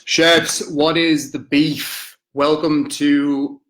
Chefs, what is the beef? Welcome to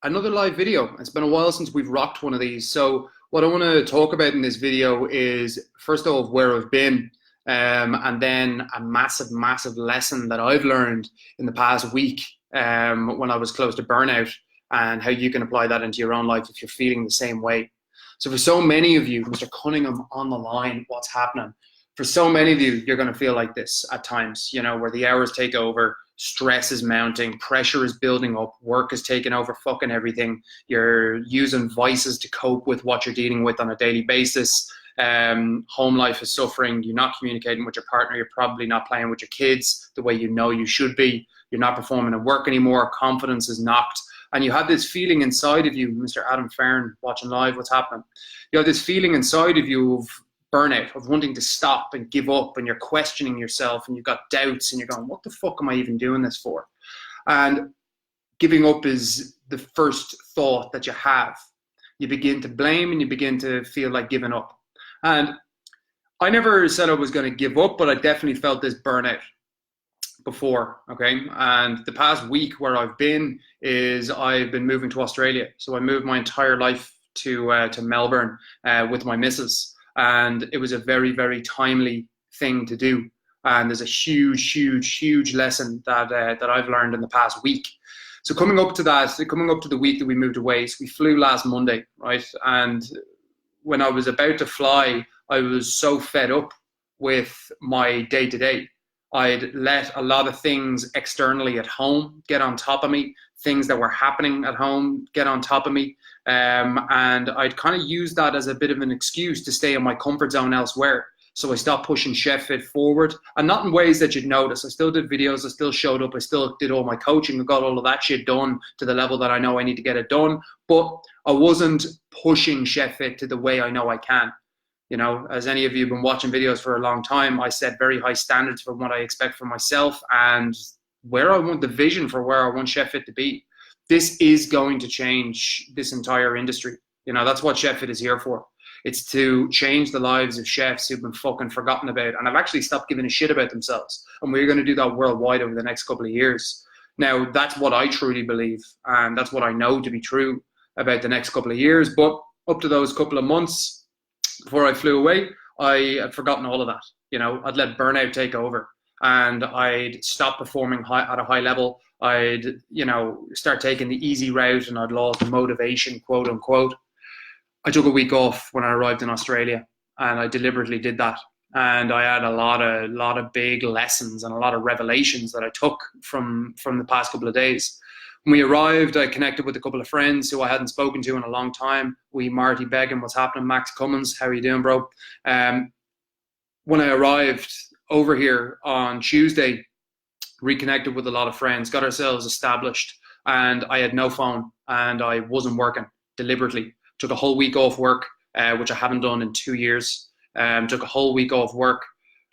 another live video. It's been a while since we've rocked one of these. So what I want to talk about in this video is first of all where I've been, and then a massive lesson that I've learned in the past week when I was close to burnout, and how you can apply that into your own life if you're feeling the same way. So for so many of you, Mr. Cunningham on the line, what's happening? For so many of you, you're going to feel like this at times, where the hours take over, stress is mounting, pressure is building up, work is taking over fucking everything. You're using vices to cope with what you're dealing with on a daily basis. Home life is suffering. You're not communicating with your partner. You're probably not playing with your kids the way you know you should be. You're not performing at work anymore. Confidence is knocked. And you have this feeling inside of you, Mr. Adam Farron, watching live, what's happening? You have this feeling inside of you of burnout, of wanting to stop and give up, and you're questioning yourself and you've got doubts and you're going, what the fuck am I even doing this for? And giving up is the first thought that you have. You begin to blame and you begin to feel like giving up. And I never said I was going to give up, but I definitely felt this burnout before, okay? And the past week where I've been is I've been moving to Australia. So I moved my entire life to Melbourne with my missus. And it was a very timely thing to do. And there's a huge lesson that I've learned in the past week. So coming up to the week that we moved away, so we flew last Monday, right? And when I was about to fly, I was so fed up with my day-to-day. I'd let a lot of things externally at home get on top of me, things that were happening at home get on top of me. And I'd kind of use that as a bit of an excuse to stay in my comfort zone elsewhere. So I stopped pushing Chef Fit forward, and not in ways that you'd notice. I still did videos, I still showed up, I still did all my coaching, I got all of that shit done to the level that I know I need to get it done. But I wasn't pushing Chef Fit to the way I know I can. As any of you have been watching videos for a long time, I set very high standards for what I expect from myself and where I want the vision for where I want Chef Fit to be. This is going to change this entire industry. That's what Chef Fit is here for. It's to change the lives of chefs who've been fucking forgotten about and have actually stopped giving a shit about themselves. And we're going to do that worldwide over the next couple of years. Now, that's what I truly believe, and that's what I know to be true about the next couple of years. But up to those couple of months before I flew away, I had forgotten all of that. I'd let burnout take over, and I'd stop performing at a high level. I'd, start taking the easy route, and I'd lost the motivation, quote unquote. I took a week off when I arrived in Australia, and I deliberately did that. And I had a lot of big lessons and a lot of revelations that I took from the past couple of days. When we arrived, I connected with a couple of friends who I hadn't spoken to in a long time. Marty Began, what's happening? Max Cummins, how are you doing, bro? When I arrived over here on Tuesday, reconnected with a lot of friends, got ourselves established, and I had no phone and I wasn't working deliberately. Took a whole week off work, which I haven't done in 2 years. Took a whole week off work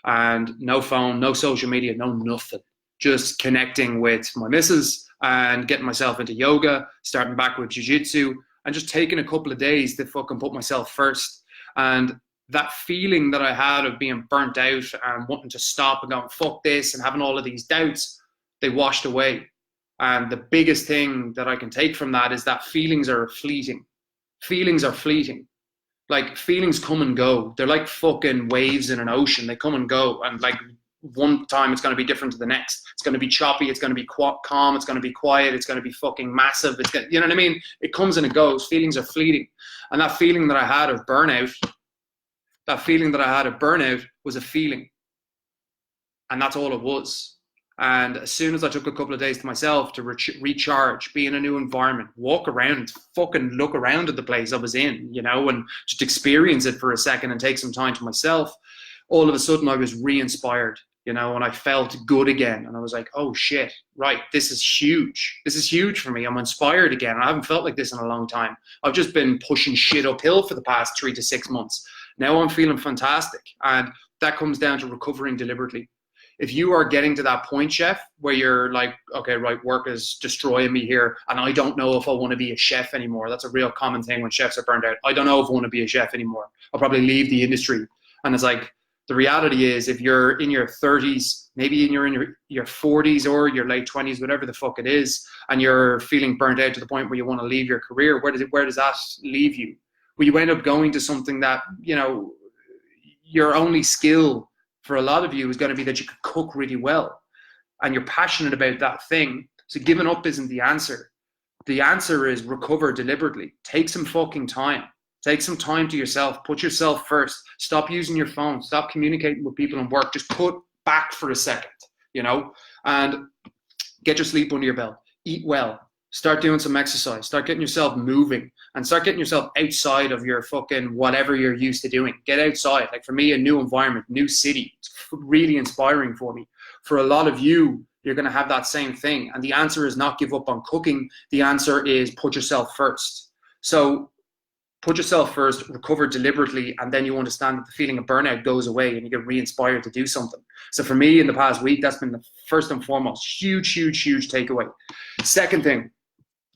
and no phone, no social media, no nothing. Just connecting with my missus and getting myself into yoga, starting back with jiu-jitsu, and just taking a couple of days to fucking put myself first. And that feeling that I had of being burnt out and wanting to stop and going, fuck this, and having all of these doubts, they washed away. And the biggest thing that I can take from that is that feelings are fleeting. Feelings are fleeting. Like, feelings come and go. They're like fucking waves in an ocean. They come and go. And like, one time it's going to be different to the next. It's going to be choppy. It's going to be calm. It's going to be quiet. It's going to be fucking massive. You know what I mean? It comes and it goes. Feelings are fleeting. And that feeling that I had of burnout, was a feeling. And that's all it was. And as soon as I took a couple of days to myself to recharge, be in a new environment, walk around, fucking look around at the place I was in, and just experience it for a second and take some time to myself, all of a sudden I was re-inspired, and I felt good again. And I was like, oh shit, right, this is huge. This is huge for me. I'm inspired again. I haven't felt like this in a long time. I've just been pushing shit uphill for the past 3 to 6 months. Now I'm feeling fantastic. And that comes down to recovering deliberately. If you are getting to that point, Chef, where you're like, okay, right, work is destroying me here, and I don't know if I want to be a chef anymore. That's a real common thing when chefs are burned out. I don't know if I want to be a chef anymore. I'll probably leave the industry. And it's like, the reality is, if you're in your 30s maybe you're in your 40s or your late 20s, whatever the fuck it is, and you're feeling burnt out to the point where you want to leave your career. Where does that leave you? Well, you end up going to something that, you know, your only skill for a lot of you is going to be that you can cook really well and you're passionate about that thing. So giving up isn't the answer. The answer is recover deliberately. Take some fucking time. Take some time to yourself. Put yourself first. Stop using your phone. Stop communicating with people in work. Just put back for a second, you know, and get your sleep under your belt. Eat well. Start doing some exercise. Start getting yourself moving and start getting yourself outside of your fucking whatever you're used to doing. Get outside. Like for me, a new environment, new city. It's really inspiring for me. For a lot of you, you're going to have that same thing. And the answer is not give up on cooking. The answer is put yourself first. So put yourself first, recover deliberately, and then you understand that the feeling of burnout goes away and you get re-inspired to do something. So for me in the past week, that's been the first and foremost huge takeaway. Second thing,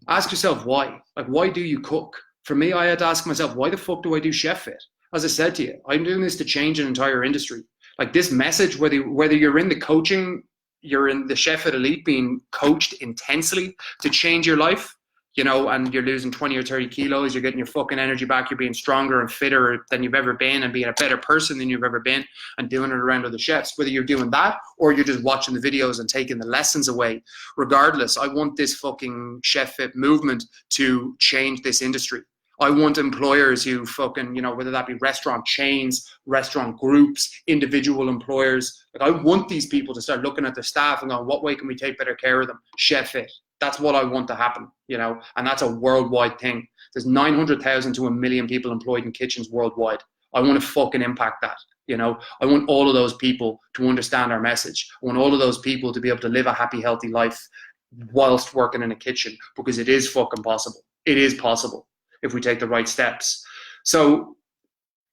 ask yourself why. Like, why do you cook? For me, I had to ask myself, why the fuck do I do Chef Fit? As I said to you, I'm doing this to change an entire industry. Like this message, whether you're in the coaching, you're in the Chef Fit Elite being coached intensely to change your life, you know, and you're losing 20 or 30 kilos, you're getting your fucking energy back, you're being stronger and fitter than you've ever been and being a better person than you've ever been and doing it around other chefs. Whether you're doing that or you're just watching the videos and taking the lessons away, regardless, I want this fucking Chef Fit movement to change this industry. I want employers who fucking, you know, whether that be restaurant chains, restaurant groups, individual employers. Like I want these people to start looking at their staff and going, what way can we take better care of them? Chef Fit. That's what I want to happen, you know, and that's a worldwide thing. There's 900,000 to 1 million people employed in kitchens worldwide. I want to fucking impact that, you know. I want all of those people to understand our message. I want all of those people to be able to live a happy, healthy life whilst working in a kitchen, because it is fucking possible. It is possible if we take the right steps. So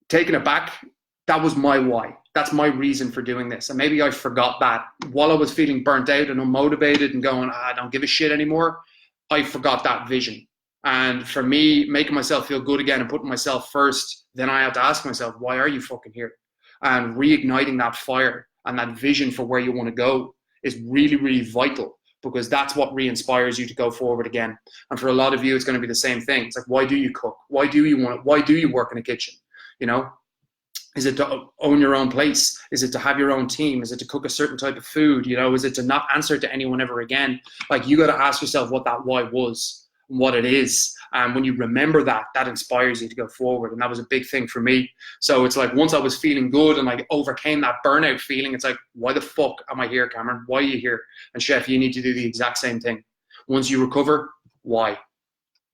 taking it back, that was my why. That's my reason for doing this. And maybe I forgot that while I was feeling burnt out and unmotivated and going, I don't give a shit anymore, I forgot that vision. And for me, making myself feel good again and putting myself first, then I have to ask myself, why are you fucking here? And reigniting that fire and that vision for where you want to go is really vital, because that's what re-inspires you to go forward again. And for a lot of you, it's going to be the same thing. It's like, why do you cook? Why do you want it? Why do you work in a kitchen? You know, is it to own your own place? Is it to have your own team? Is it to cook a certain type of food? You know, is it to not answer to anyone ever again? Like, you got to ask yourself what that why was and what it is. And when you remember that, that inspires you to go forward. And that was a big thing for me. So it's like, once I was feeling good and I overcame that burnout feeling, it's like, why the fuck am I here, Cameron? Why are you here? And Chef, you need to do the exact same thing. Once you recover, why?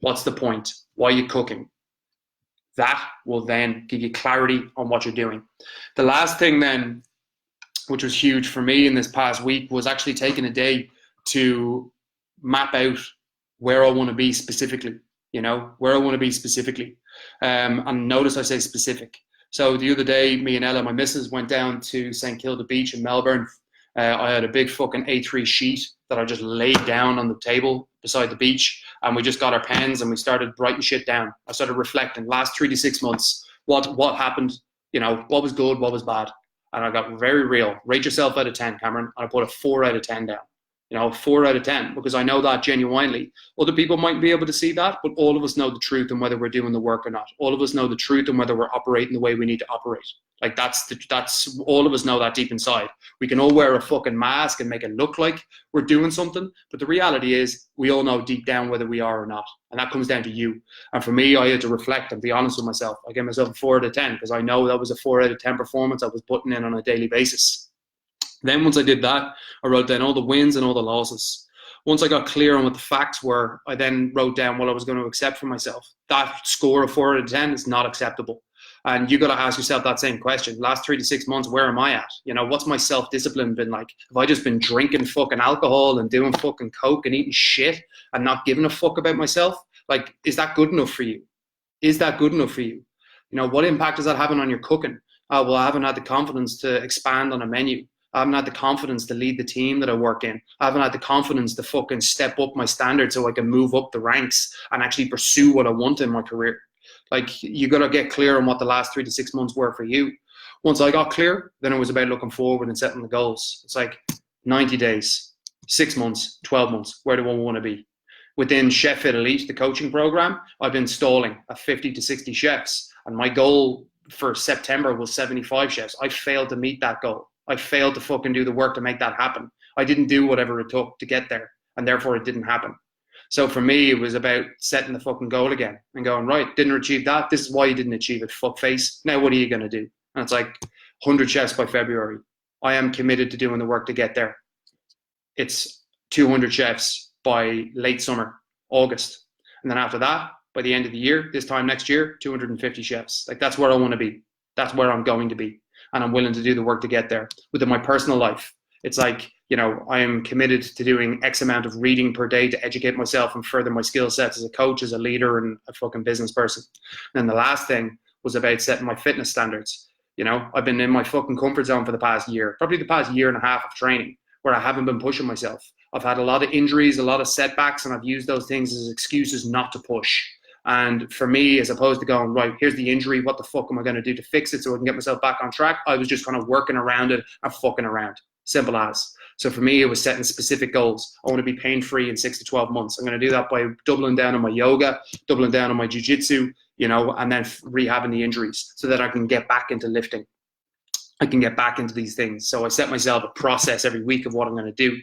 What's the point? Why are you cooking? That will then give you clarity on what you're doing. The last thing then, which was huge for me in this past week, was actually taking a day to map out where I want to be specifically, you know, where I want to be specifically. And notice I say specific. So the other day, me and Ella, my missus, went down to St. Kilda Beach in Melbourne. I had a big fucking A3 sheet that I just laid down on the table beside the beach, and we just got our pens and we started writing shit down. I started reflecting last 3 to 6 months, what happened, you know, what was good, what was bad. And I got very real. Rate yourself out of 10, Cameron. And I put a 4 out of 10 down. You know, 4 out of 10, because I know that genuinely. Other people might be able to see that, but all of us know the truth and whether we're doing the work or not. All of us know the truth and whether we're operating the way we need to operate. Like, that's all of us know that deep inside. We can all wear a fucking mask and make it look like we're doing something, but the reality is we all know deep down whether we are or not. And that comes down to you. And for me, I had to reflect and be honest with myself. I gave myself a 4 out of 10 because I know that was a 4 out of 10 performance I was putting in on a daily basis. Then once I did that, I wrote down all the wins and all the losses. Once I got clear on what the facts were, I then wrote down what I was going to accept for myself. That score of 4 out of 10 is not acceptable. And you got to ask yourself that same question. Last 3 to 6 months, where am I at? You know, what's my self-discipline been like? Have I just been drinking fucking alcohol and doing fucking coke and eating shit and not giving a fuck about myself? Like, is that good enough for you? Is that good enough for you? You know, what impact is that having on your cooking? Well, I haven't had the confidence to expand on a menu. I haven't had the confidence to lead the team that I work in. I haven't had the confidence to fucking step up my standards so I can move up the ranks and actually pursue what I want in my career. Like, you got to get clear on what the last 3 to 6 months were for you. Once I got clear, then it was about looking forward and setting the goals. It's like 90 days, 6 months, 12 months. Where do I want to be? Within Chef Fit Elite, the coaching program, I've been stalling at 50 to 60 chefs. And my goal for September was 75 chefs. I failed to meet that goal. I failed to fucking do the work to make that happen. I didn't do whatever it took to get there. And therefore it didn't happen. So for me, it was about setting the fucking goal again and going, right, didn't achieve that. This is why you didn't achieve it, fuckface. Now what are you going to do? And it's like 100 chefs by February. I am committed to doing the work to get there. It's 200 chefs by late summer, August. And then after that, by the end of the year, this time next year, 250 chefs. Like that's where I want to be. That's where I'm going to be. And I'm willing to do the work to get there. Within my personal life, it's like, you know, I am committed to doing X amount of reading per day to educate myself and further my skill sets as a coach, as a leader, and a fucking business person. And then the last thing was about setting my fitness standards. You know, I've been in my fucking comfort zone for the past year, probably the past year and a half of training, where I haven't been pushing myself. I've had a lot of injuries, a lot of setbacks, and I've used those things as excuses not to push. And for me, as opposed to going, right, here's the injury, what the fuck am I going to do to fix it so I can get myself back on track? I was just kind of working around it and fucking around. Simple as. So for me, it was setting specific goals. I want to be pain-free in 6 to 12 months. I'm going to do that by doubling down on my yoga, doubling down on my jiu-jitsu, you know, and then rehabbing the injuries so that I can get back into lifting. I can get back into these things. So I set myself a process every week of what I'm going to do.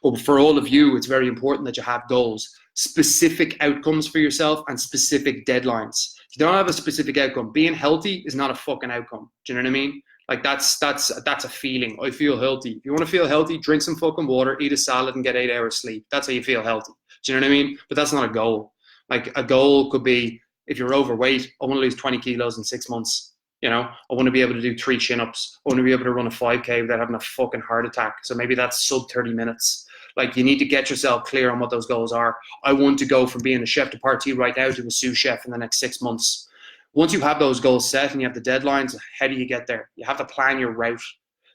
But for all of you, it's very important that you have goals, specific outcomes for yourself and specific deadlines. If you don't have a specific outcome, being healthy is not a fucking outcome. Do you know what I mean? Like that's a feeling. I feel healthy. If you want to feel healthy, drink some fucking water, eat a salad and get 8 hours sleep. That's how you feel healthy. Do you know what I mean? But that's not a goal. Like a goal could be, if you're overweight, I want to lose 20 kilos in 6 months. You know, I want to be able to do 3 chin-ups. I want to be able to run a 5K without having a fucking heart attack. So maybe that's sub 30 minutes. Like you need to get yourself clear on what those goals are. I want to go from being a chef de partie right now to a sous chef in the next 6 months. Once you have those goals set and you have the deadlines, how do you get there? You have to plan your route.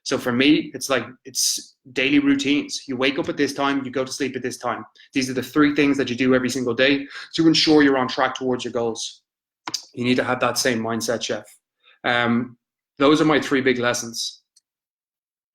So for me, it's daily routines. You wake up at this time, you go to sleep at this time. These are the 3 things that you do every single day to ensure you're on track towards your goals. You need to have that same mindset, chef. Those are my 3 big lessons.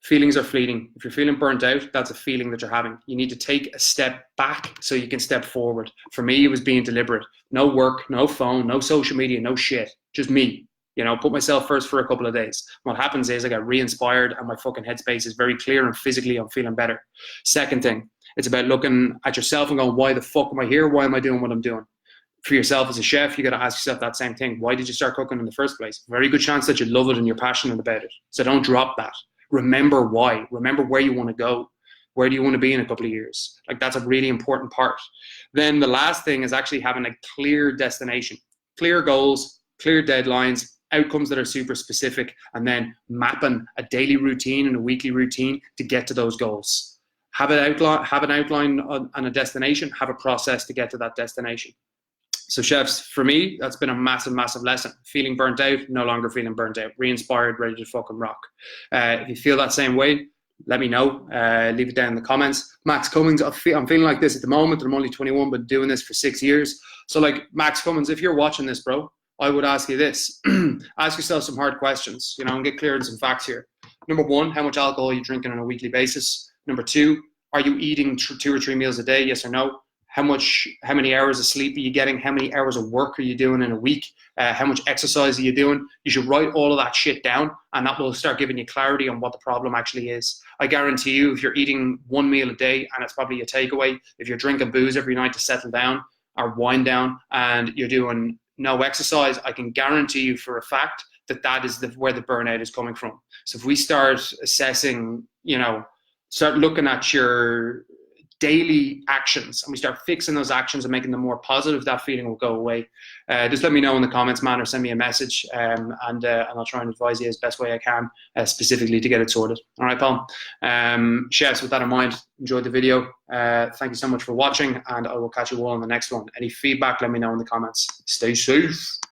Feelings are fleeting. If you're feeling burnt out, that's a feeling that you're having. You need to take a step back so you can step forward. For me, it was being deliberate. No work, no phone, no social media, no shit. Just me. You know, put myself first for a couple of days. What happens is I get re-inspired and my fucking headspace is very clear and physically I'm feeling better. Second thing, it's about looking at yourself and going, why the fuck am I here? Why am I doing what I'm doing? For yourself as a chef, you got to ask yourself that same thing. Why did you start cooking in the first place? Very good chance that you love it and you're passionate about it. So don't drop that. Remember why. Remember where you want to go. Where do you want to be in a couple of years? Like that's a really important part. Then the last thing is actually having a clear destination, clear goals, clear deadlines, outcomes that are super specific, and then mapping a daily routine and a weekly routine to get to those goals. Have an outline and a destination, have a process to get to that destination. So chefs, for me, that's been a massive, massive lesson. Feeling burnt out, no longer feeling burnt out. Re-inspired, ready to fucking rock. If you feel that same way, let me know. Leave it down in the comments. Max Cummins, I'm feeling like this at the moment. I'm only 21, but doing this for 6 years. So like Max Cummins, if you're watching this, bro, I would ask you this. Ask yourself some hard questions, you know, and get clear on some facts here. Number 1, how much alcohol are you drinking on a weekly basis? Number 2, are you eating 2 or 3 meals a day? Yes or no? How many hours of sleep are you getting? How many hours of work are you doing in a week? How much exercise are you doing? You should write all of that shit down, and that will start giving you clarity on what the problem actually is. I guarantee you, if you're eating 1 meal a day and it's probably a takeaway, if you're drinking booze every night to settle down or wind down, and you're doing no exercise, I can guarantee you for a fact that that is where the burnout is coming from. So if we start assessing, you know, start looking at your daily actions and we start fixing those actions and making them more positive, that feeling will go away. Just let me know in the comments, man, or send me a message, and I'll try and advise you as best way I can, specifically to get it sorted. All right, pal. Chefs, with that in mind, enjoyed the video. Thank you so much for watching, and I will catch you all on the next one. Any feedback, let me know in the comments. Stay safe.